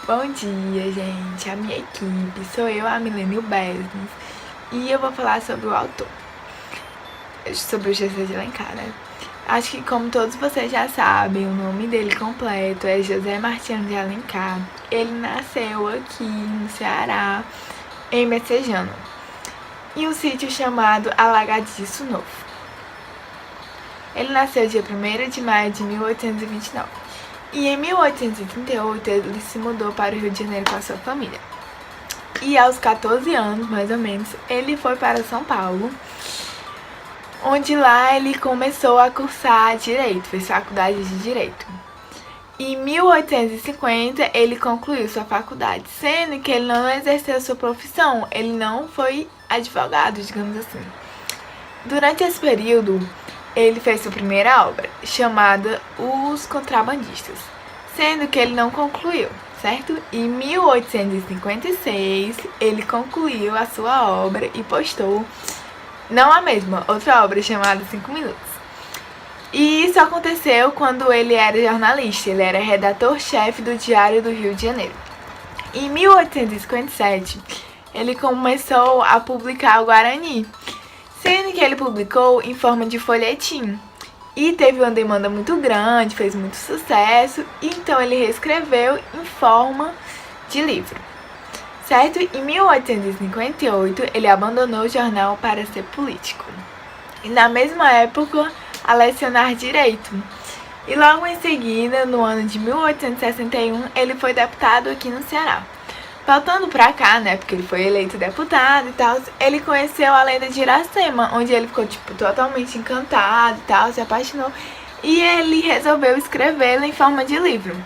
Bom dia, gente. A minha equipe sou eu, a Milena e o Besnes. E eu vou falar sobre o autor, sobre o José de Alencar, né? Acho que, como todos vocês já sabem, o nome dele completo é José Martiano de Alencar. Ele nasceu aqui no Ceará, em Messejana, em um sítio chamado Alagadiço Novo. Ele nasceu dia 1º de maio de 1829. E em 1838 ele se mudou para o Rio de Janeiro com a sua família. E aos 14 anos, mais ou menos, ele foi para São Paulo, onde lá ele começou a cursar Direito, fez faculdade de Direito. Em 1850 ele concluiu sua faculdade, sendo que ele não exerceu sua profissão, ele não foi advogado, digamos assim. Durante esse período, ele fez sua primeira obra, chamada Os Contrabandistas, sendo que ele não concluiu, certo? Em 1856, ele concluiu a sua obra e postou, não a mesma, outra obra chamada 5 Minutos. E isso aconteceu quando ele era jornalista, ele era redator-chefe do Diário do Rio de Janeiro. Em 1857, ele começou a publicar o Guarani, sendo que ele publicou em forma de folhetim. E teve uma demanda muito grande, fez muito sucesso, então ele reescreveu em forma de livro, certo? Em 1858, ele abandonou o jornal para ser político. E na mesma época, a lecionar Direito. E logo em seguida, no ano de 1861, ele foi deputado aqui no Ceará. Voltando pra cá, né, porque ele foi eleito deputado e tal, ele conheceu a lenda de Iracema, onde ele ficou, totalmente encantado e tal, se apaixonou, e ele resolveu escrevê-la em forma de livro.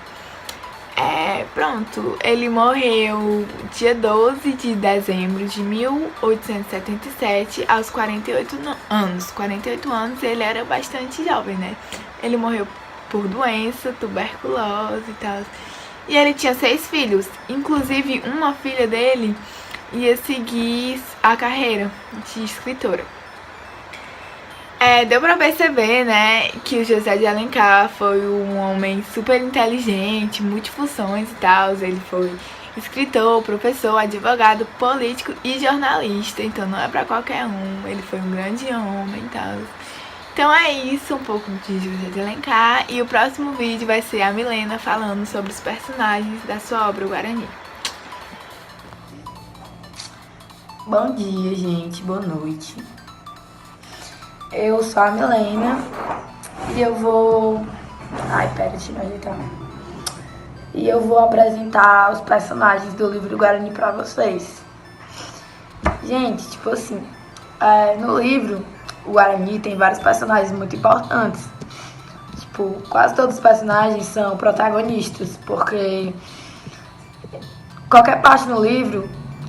Pronto, ele morreu dia 12 de dezembro de 1877, aos 48 anos. 48 anos, ele era bastante jovem, né? Ele morreu por doença, tuberculose e tal. E ele tinha 6 filhos, inclusive uma filha dele ia seguir a carreira de escritora. Deu pra perceber, né, que o José de Alencar foi um homem super inteligente, multifunções e tal. Ele foi escritor, professor, advogado, político e jornalista, então não é pra qualquer um. Ele foi um grande homem e tal. Então é isso, um pouco de José de Alencar, e o próximo vídeo vai ser a Milena falando sobre os personagens da sua obra, o Guarani. Bom dia, gente, boa noite. Eu sou a Milena e eu vou... deixa eu ajeitar. E eu vou apresentar os personagens do livro do Guarani pra vocês. Gente, tipo assim, no livro... O Guarani tem vários personagens muito importantes. Tipo, quase todos os personagens são protagonistas, porque qualquer parte no livro,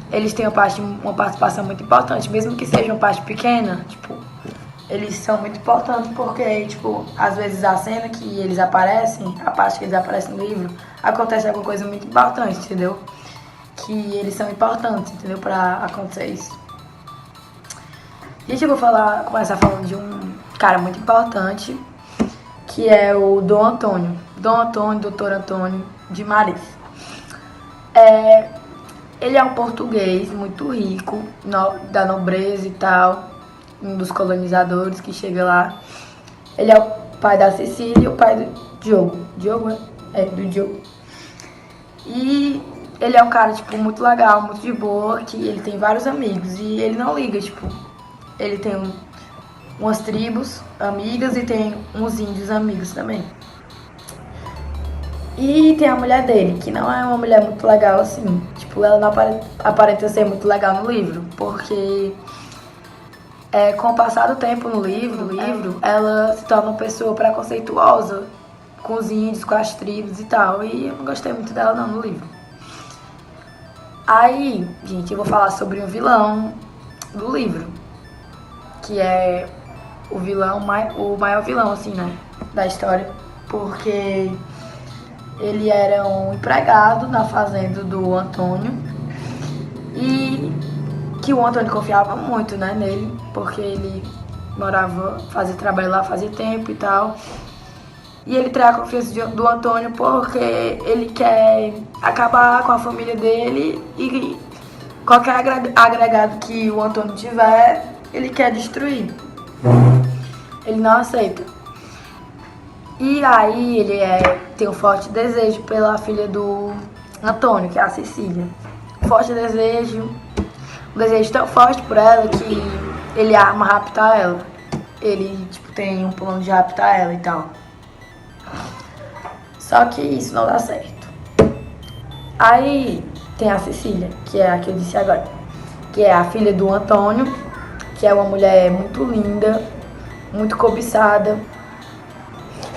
eles têm uma participação muito importante, mesmo que seja uma parte pequena, tipo, eles são muito importantes porque, tipo, às vezes a cena que eles aparecem, a parte que eles aparecem no livro, acontece alguma coisa muito importante, entendeu? Que eles são importantes, entendeu? Pra acontecer isso. Gente, eu vou começar falando de um cara muito importante, que é o Dom Antônio. Dom Antônio, Doutor Antônio de Maris. Ele é um português muito rico, da nobreza e tal, um dos colonizadores que chega lá. Ele é o pai da Cecília e o pai do Diogo. Diogo, do Diogo. E ele é um cara, tipo, muito legal, muito de boa, que ele tem vários amigos e ele não liga, tipo... Ele tem umas tribos amigas e tem uns índios amigos também. E tem a mulher dele, que não é uma mulher muito legal assim. Tipo, ela não aparenta ser muito legal no livro, porque com o passar do tempo no livro, ela se torna uma pessoa preconceituosa com os índios, com as tribos e tal. E eu não gostei muito dela não no livro. Aí, gente, eu vou falar sobre um vilão do livro, que é o maior vilão, assim, né, da história, porque ele era um empregado na fazenda do Antônio e que o Antônio confiava muito, né, nele, porque ele fazia trabalho lá fazia tempo e tal, E ele trai a confiança do Antônio porque ele quer acabar com a família dele e qualquer agregado que o Antônio tiver, ele quer destruir. Ele não aceita. E aí ele tem um forte desejo pela filha do Antônio, que é a Cecília. Forte desejo, um desejo tão forte por ela que ele arma raptar ela. Ele, tem um plano de raptar ela e tal. Só que isso não dá certo. Aí tem a Cecília, que é a que eu disse agora, que é a filha do Antônio, que é uma mulher muito linda, muito cobiçada,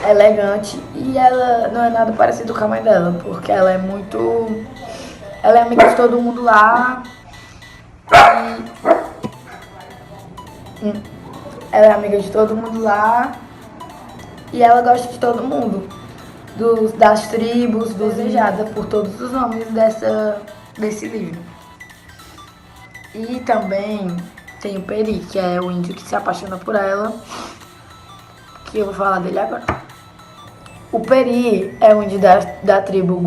elegante, e ela não é nada parecido com a mãe dela, porque ela é amiga de todo mundo lá, ela é amiga de todo mundo lá, e ela gosta de todo mundo, das tribos, desejada por todos os homens desse livro. E também tem o Peri, que é o índio que se apaixona por ela, que eu vou falar dele agora. O Peri é um índio da tribo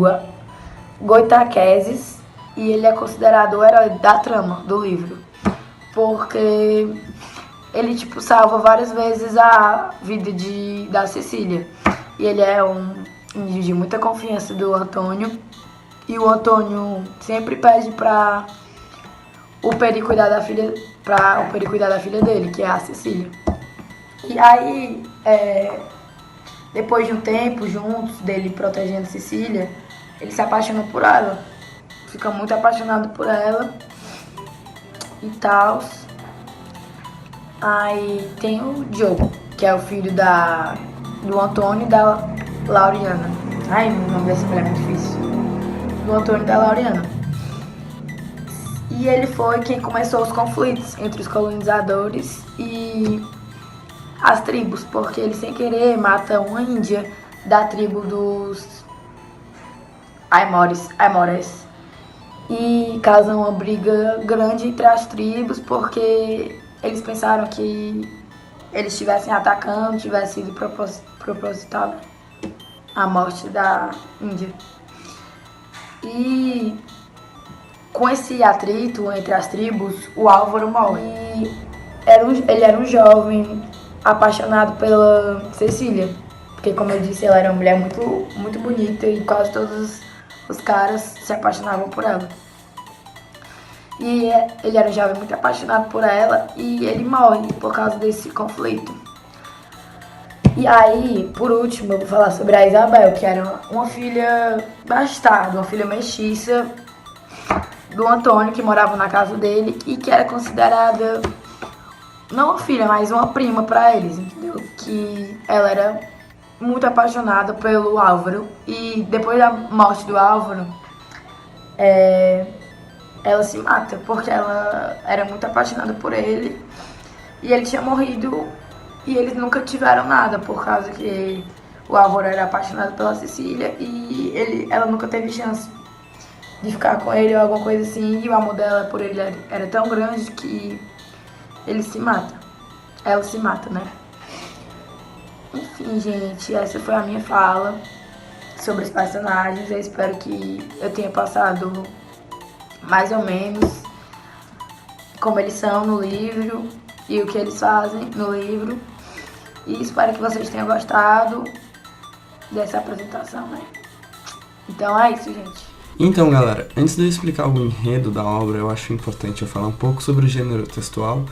Goitaqueses e ele é considerado o herói da trama do livro, porque ele salva várias vezes a vida da Cecília. E ele é um índio de muita confiança do Antônio, e o Antônio sempre pede para o Peri cuidar da filha dele, que é a Cecília. E aí, depois de um tempo juntos, dele protegendo Cecília, ele se apaixona por ela. Fica muito apaixonado por ela e tal. Aí tem o Diogo, que é o filho do Antônio e da Laureana. Ai, o nome dessa mulher é muito difícil. Do Antônio e da Laureana. E ele foi quem começou os conflitos entre os colonizadores e as tribos, porque ele sem querer mata uma índia da tribo dos Aimores e causa uma briga grande entre as tribos, porque eles pensaram que eles estivessem atacando, tivesse sido proposital a morte da Índia. E com esse atrito entre as tribos, o Álvaro morre. E ele era um jovem apaixonado pela Cecília, porque, como eu disse, ela era uma mulher muito, muito bonita e quase todos os caras se apaixonavam por ela. E ele era um jovem muito apaixonado por ela e ele morre por causa desse conflito. E aí, por último, eu vou falar sobre a Isabel, que era uma filha bastarda, uma filha mestiça do Antônio, que morava na casa dele e que era considerada não uma filha, mas uma prima para eles, entendeu? Que ela era muito apaixonada pelo Álvaro e depois da morte do Álvaro, ela se mata porque ela era muito apaixonada por ele e ele tinha morrido e eles nunca tiveram nada por causa que o Álvaro era apaixonado pela Cecília e ela nunca teve chance de ficar com ele ou alguma coisa assim, e o amor dela por ele era tão grande que ele se mata. Ela se mata, né? Enfim, gente, essa foi a minha fala sobre os personagens. Eu espero que eu tenha passado mais ou menos como eles são no livro e o que eles fazem no livro. E espero que vocês tenham gostado dessa apresentação, né? Então é isso, gente. Então, galera, antes de eu explicar o enredo da obra, eu acho importante eu falar um pouco sobre o gênero textual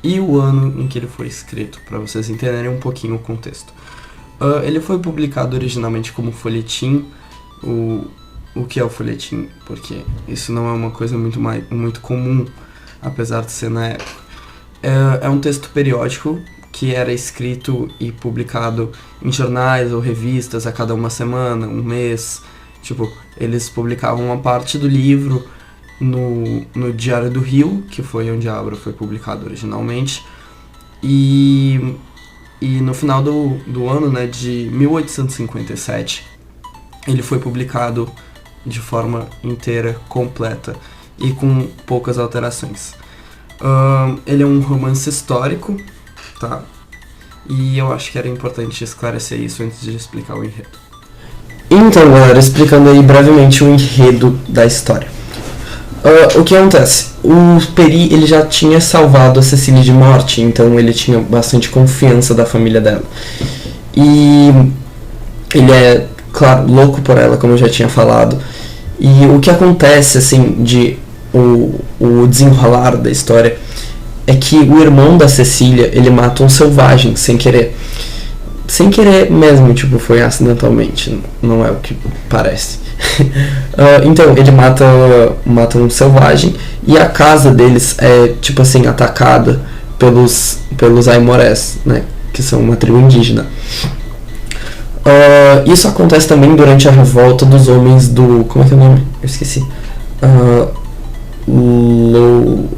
e o ano em que ele foi escrito, para vocês entenderem um pouquinho o contexto. Ele foi publicado originalmente como folhetim. O que é o folhetim? Porque isso não é uma coisa muito comum, apesar de ser na época. É um texto periódico que era escrito e publicado em jornais ou revistas a cada uma semana, um mês. Tipo, eles publicavam uma parte do livro no Diário do Rio, que foi onde a obra foi publicada originalmente, e no final do ano, né, de 1857, ele foi publicado de forma inteira, completa e com poucas alterações. Ele é um romance histórico, tá? E eu acho que era importante esclarecer isso antes de explicar o enredo. Então, galera, explicando aí brevemente o enredo da história. O que acontece? O Peri, ele já tinha salvado a Cecília de morte, então ele tinha bastante confiança da família dela. E ele é, claro, louco por ela, como eu já tinha falado. E o que acontece, assim, o desenrolar da história é que o irmão da Cecília, ele mata um selvagem sem querer. Sem querer mesmo, tipo, foi acidentalmente, não é o que parece. Então, ele mata um selvagem e a casa deles é, tipo assim, atacada pelos Aimorés, né, que são uma tribo indígena. Isso acontece também durante a revolta dos homens do... Como é que é o nome? Eu esqueci.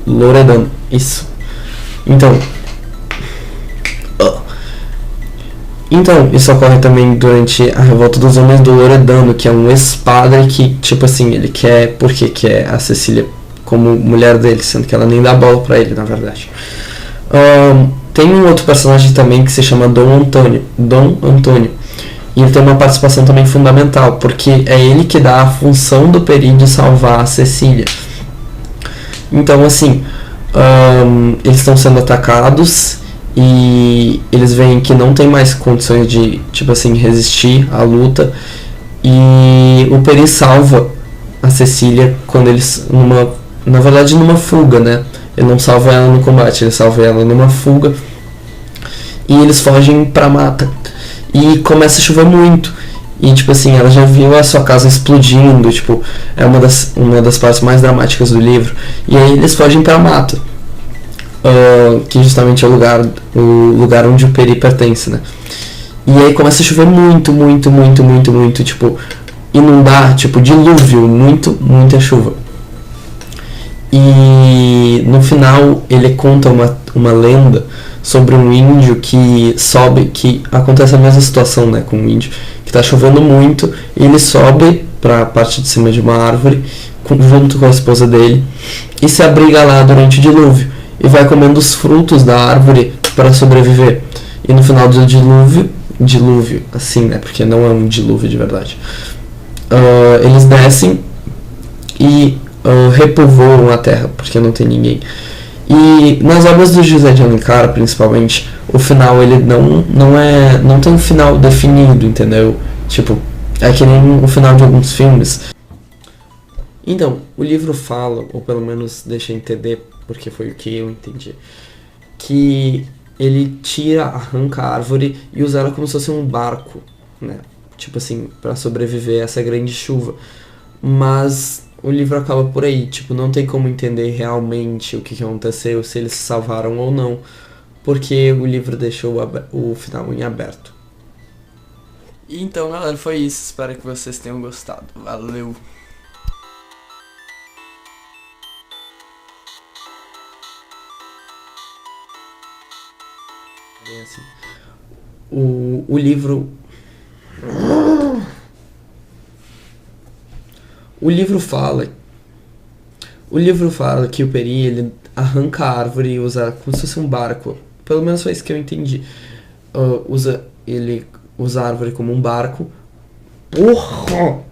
Loredan. Isso. Então, isso ocorre também durante a revolta dos homens do Loredano, que é um ex-padre que, tipo assim, ele quer... Porque quer a Cecília como mulher dele, sendo que ela nem dá bola pra ele, na verdade. Tem um outro personagem também que se chama Dom Antônio. E ele tem uma participação também fundamental, porque é ele que dá a função do Peri de salvar a Cecília. Então, assim, eles estão sendo atacados e eles veem que não tem mais condições de, tipo assim, resistir à luta. E o Peri salva a Cecília quando eles, na verdade, numa fuga, né? Ele não salva ela no combate, ele salva ela numa fuga. E eles fogem pra mata. E começa a chover muito. E, tipo assim, ela já viu a sua casa explodindo. Tipo, é uma das partes mais dramáticas do livro. E aí eles fogem pra mata. Que justamente é o lugar onde o Peri pertence, né? E aí começa a chover muito. Tipo, inundar, tipo, dilúvio. Muita chuva. E no final ele conta uma lenda sobre um índio que sobe, que acontece a mesma situação, né, com um índio que tá chovendo muito, e ele sobe pra parte de cima de uma árvore junto com a esposa dele e se abriga lá durante o dilúvio e vai comendo os frutos da árvore para sobreviver. E no final do dilúvio assim, né, porque não é um dilúvio de verdade, eles descem e repovoam a terra porque não tem ninguém. E nas obras do José de Alencar, principalmente, o final ele não tem um final definido, entendeu? Tipo, é que nem o final de alguns filmes. Então, o livro fala, ou pelo menos deixa entender, porque foi o que eu entendi, que ele arranca a árvore e usa ela como se fosse um barco, né? Tipo assim, pra sobreviver a essa grande chuva. Mas o livro acaba por aí, tipo, não tem como entender realmente o que aconteceu, se eles se salvaram ou não, porque o livro deixou o final em aberto. Então, galera, foi isso, espero que vocês tenham gostado, valeu! Bem assim, o livro fala que o Peri, ele arranca a árvore e usa como se fosse um barco. Pelo menos foi isso que eu entendi. Ele usa a árvore como um barco. Porra!